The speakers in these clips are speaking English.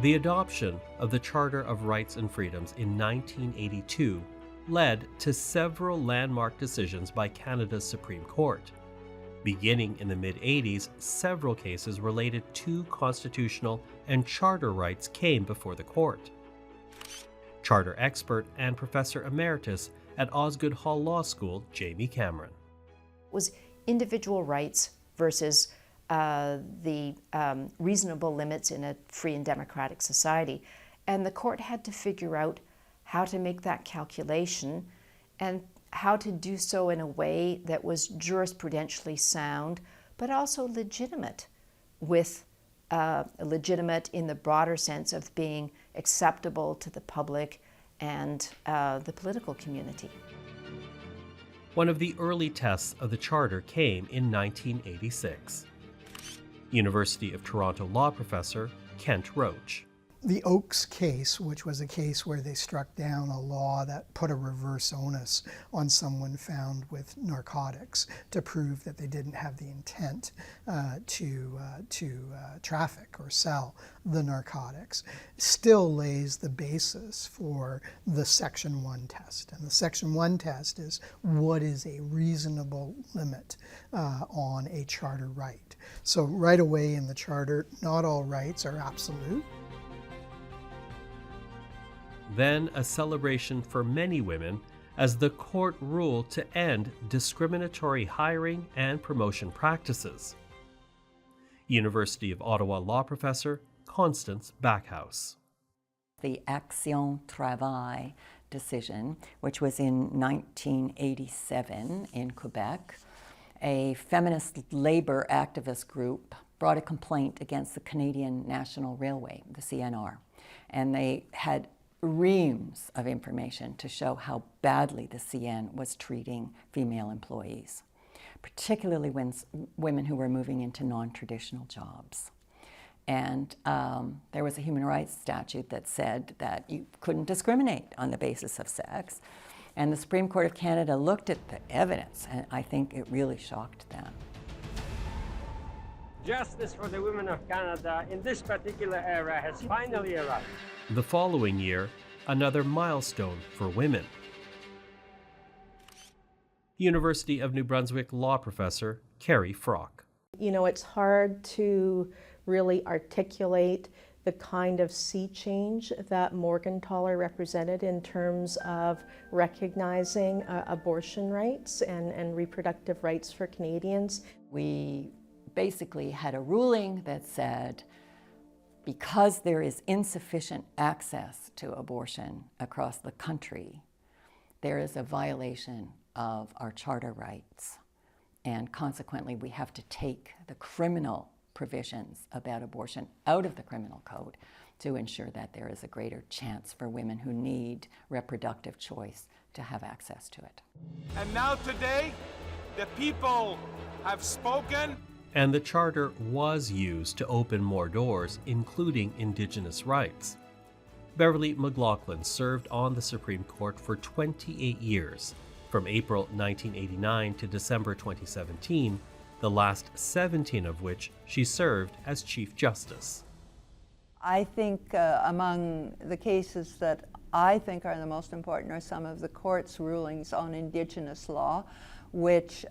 The adoption of the Charter of Rights and Freedoms in 1982 led to several landmark decisions by Canada's Supreme Court. Beginning in the mid-80s, several cases related to constitutional and charter rights came before the court. Charter expert and professor emeritus at Osgoode Hall Law School, Jamie Cameron. Was individual rights versus the reasonable limits in a free and democratic society. And the court had to figure out how to make that calculation and how to do so in a way that was jurisprudentially sound, but also legitimate, legitimate in the broader sense of being acceptable to the public and the political community. One of the early tests of the Charter came in 1986. University of Toronto law professor Kent Roach. The Oakes case, which was a case where they struck down a law that put a reverse onus on someone found with narcotics to prove that they didn't have the intent to traffic or sell the narcotics, still lays the basis for the Section 1 test. And the Section 1 test is what is a reasonable limit on a charter right. So right away in the Charter, not all rights are absolute. Then a celebration for many women as the court ruled to end discriminatory hiring and promotion practices. University of Ottawa law professor Constance Backhouse. The Action Travail decision, which was in 1987 in Quebec, a feminist labor activist group brought a complaint against the Canadian National Railway, the CNR, and they had reams of information to show how badly the CN was treating female employees, particularly when women who were moving into non-traditional jobs. And there was a human rights statute that said that you couldn't discriminate on the basis of sex. And the Supreme Court of Canada looked at the evidence, and I think it really shocked them. Justice for the women of Canada in this particular era has finally arrived. The following year, another milestone for women. University of New Brunswick law professor Carrie Frock. You know, it's hard to really articulate the kind of sea change that Morgentaler represented in terms of recognizing abortion rights and reproductive rights for Canadians. We basically had a ruling that said, because there is insufficient access to abortion across the country, there is a violation of our charter rights. And consequently, we have to take the criminal provisions about abortion out of the criminal code to ensure that there is a greater chance for women who need reproductive choice to have access to it. And now today, the people have spoken. And the Charter was used to open more doors, including Indigenous rights. Beverly McLaughlin served on the Supreme Court for 28 years, from April 1989 to December 2017, the last 17 of which she served as Chief Justice. I think among the cases that I think are the most important are some of the court's rulings on Indigenous law, which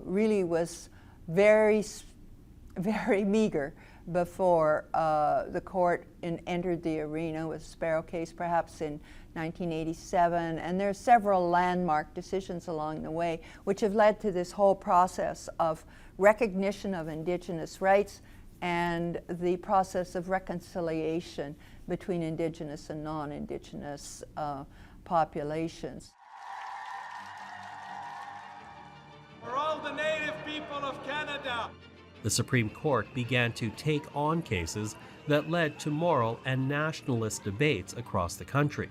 really was very meager before the court entered the arena, with Sparrow case perhaps in 1987, and there are several landmark decisions along the way which have led to this whole process of recognition of Indigenous rights and the process of reconciliation between Indigenous and non-Indigenous populations. For all the Native people of Canada. The Supreme Court began to take on cases that led to moral and nationalist debates across the country.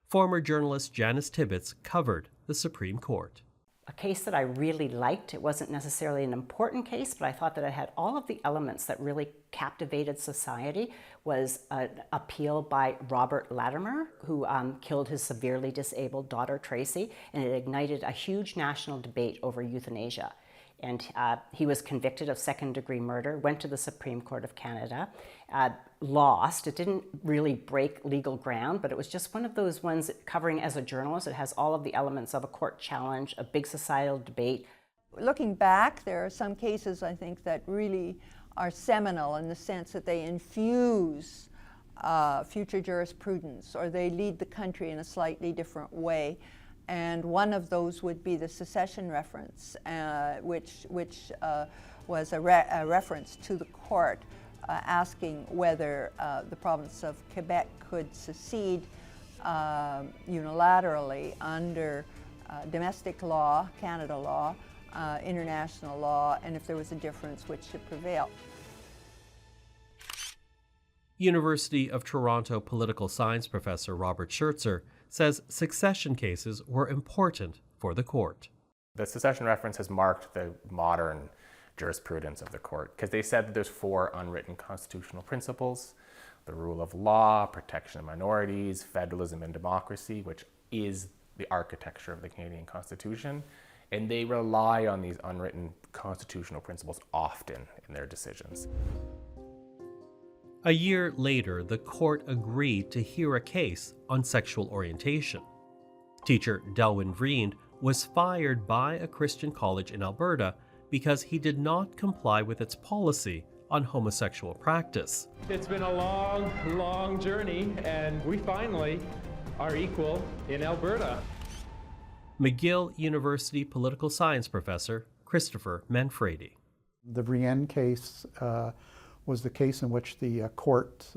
Former journalist Janice Tibbetts covered the Supreme Court. A case that I really liked. It wasn't necessarily an important case, but I thought that it had all of the elements that really captivated society, was an appeal by Robert Latimer, who killed his severely disabled daughter Tracy, and it ignited a huge national debate over euthanasia. and he was convicted of second-degree murder, went to the Supreme Court of Canada, lost. It didn't really break legal ground, but it was just one of those ones covering, as a journalist, it has all of the elements of a court challenge, a big societal debate. Looking back, there are some cases, I think, that really are seminal in the sense that they infuse future jurisprudence, or they lead the country in a slightly different way. And one of those would be the secession reference, which was a reference to the court asking whether the province of Quebec could secede unilaterally under domestic law, Canada law, international law, and if there was a difference, which should prevail. University of Toronto political science professor Robert Schertzer says succession cases were important for the court. The secession reference has marked the modern jurisprudence of the court because they said that there's 4 unwritten constitutional principles: the rule of law, protection of minorities, federalism and democracy, which is the architecture of the Canadian Constitution. And they rely on these unwritten constitutional principles often in their decisions. A year later, the court agreed to hear a case on sexual orientation. Teacher Delwyn Vriend was fired by a Christian college in Alberta because he did not comply with its policy on homosexual practice. It's been a long, long journey, and we finally are equal in Alberta. McGill University political science professor Christopher Manfredi. The Vriend case was the case in which the court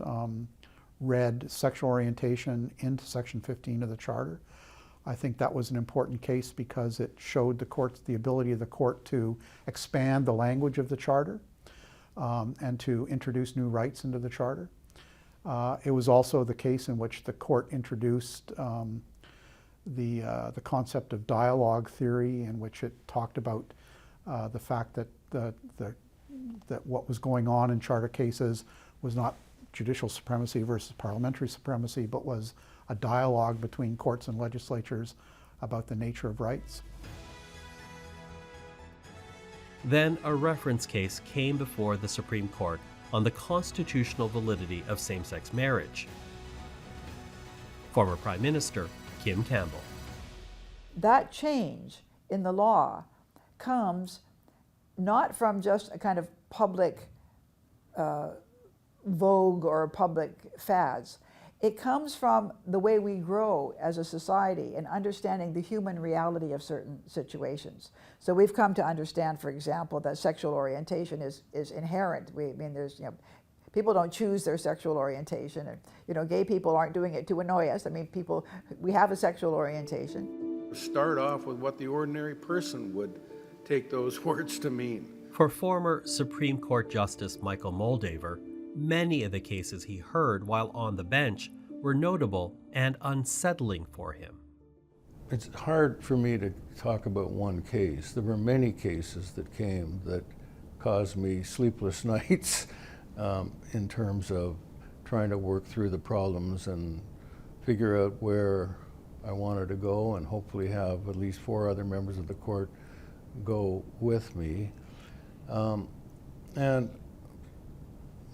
read sexual orientation into Section 15 of the Charter. I think that was an important case because it showed the ability of the court to expand the language of the Charter and to introduce new rights into the Charter. It was also the case in which the court introduced the concept of dialogue theory, in which it talked about the fact that that what was going on in charter cases was not judicial supremacy versus parliamentary supremacy, but was a dialogue between courts and legislatures about the nature of rights. Then a reference case came before the Supreme Court on the constitutional validity of same-sex marriage. Former Prime Minister Kim Campbell. That change in the law comes not from just a kind of public vogue or public fads. It comes from the way we grow as a society and understanding the human reality of certain situations. So we've come to understand, for example, that sexual orientation is inherent. There's, people don't choose their sexual orientation, and gay people aren't doing it to annoy us. We have a sexual orientation. Start off with what the ordinary person would take those words to mean. For former Supreme Court Justice Michael Moldaver, many of the cases he heard while on the bench were notable and unsettling for him. It's hard for me to talk about one case. There were many cases that came that caused me sleepless nights in terms of trying to work through the problems and figure out where I wanted to go, and hopefully have at least 4 other members of the court go with me. And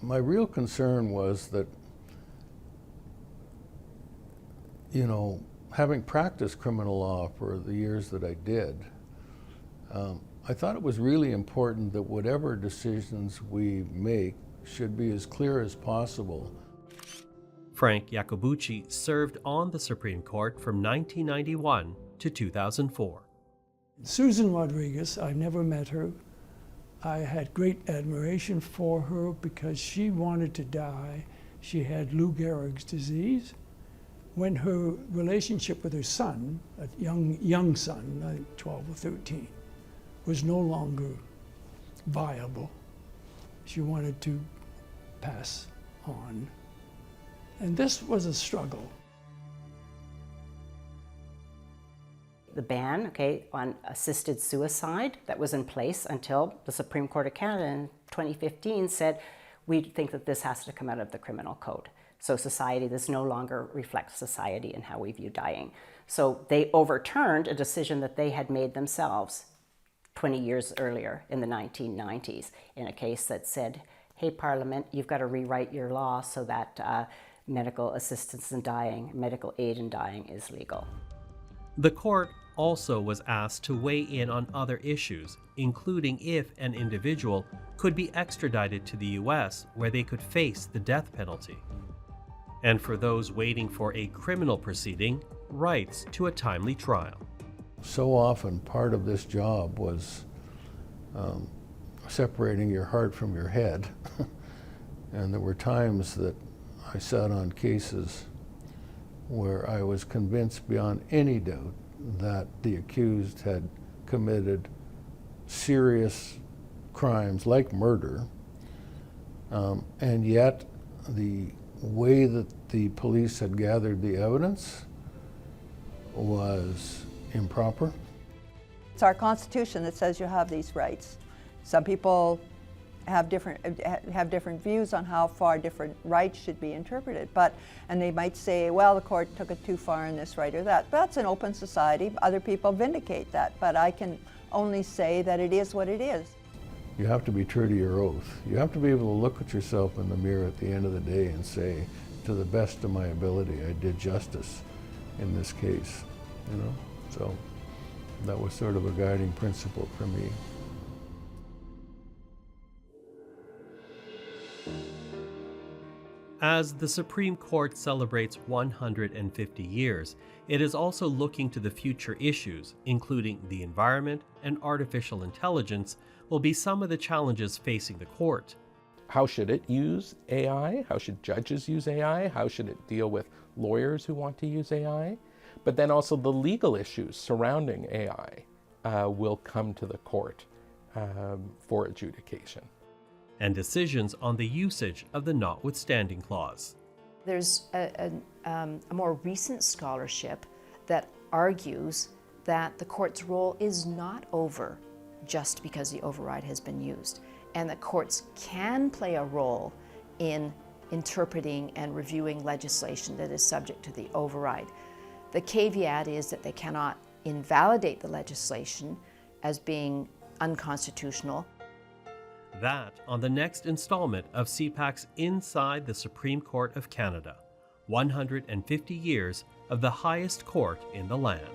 my real concern was that, having practiced criminal law for the years that I did, I thought it was really important that whatever decisions we make should be as clear as possible. Frank Iacobucci served on the Supreme Court from 1991 to 2004. Susan Rodriguez, I never met her. I had great admiration for her because she wanted to die. She had Lou Gehrig's disease. When her relationship with her son, a young son, I think 12 or 13, was no longer viable, she wanted to pass on. And this was a struggle. The ban, on assisted suicide that was in place until the Supreme Court of Canada in 2015 said, we think that this has to come out of the criminal code. So this no longer reflects society and how we view dying. So they overturned a decision that they had made themselves 20 years earlier in the 1990s in a case that said, hey, Parliament, you've got to rewrite your law so that medical assistance in dying, medical aid in dying is legal. The court also was asked to weigh in on other issues, including if an individual could be extradited to the US where they could face the death penalty. And for those waiting for a criminal proceeding, rights to a timely trial. So often part of this job was separating your heart from your head. And there were times that I sat on cases where I was convinced beyond any doubt that the accused had committed serious crimes like murder, and yet the way that the police had gathered the evidence was improper. It's our Constitution that says you have these rights. Some people have different views on how far different rights should be interpreted, and they might say, well, the court took it too far in this right or that. But that's an open society. Other people vindicate that, but I can only say that it is what it is. You have to be true to your oath. You have to be able to look at yourself in the mirror at the end of the day and say, to the best of my ability, I did justice in this case, you know? So that was sort of a guiding principle for me. As the Supreme Court celebrates 150 years, it is also looking to the future issues, including the environment and artificial intelligence, will be some of the challenges facing the court. How should it use AI? How should judges use AI? How should it deal with lawyers who want to use AI? But then also the legal issues surrounding AI will come to the court for adjudication. And decisions on the usage of the notwithstanding clause. There's a more recent scholarship that argues that the court's role is not over just because the override has been used, and that courts can play a role in interpreting and reviewing legislation that is subject to the override. The caveat is that they cannot invalidate the legislation as being unconstitutional. That on the next installment of CPAC's Inside the Supreme Court of Canada, 150 years of the highest court in the land.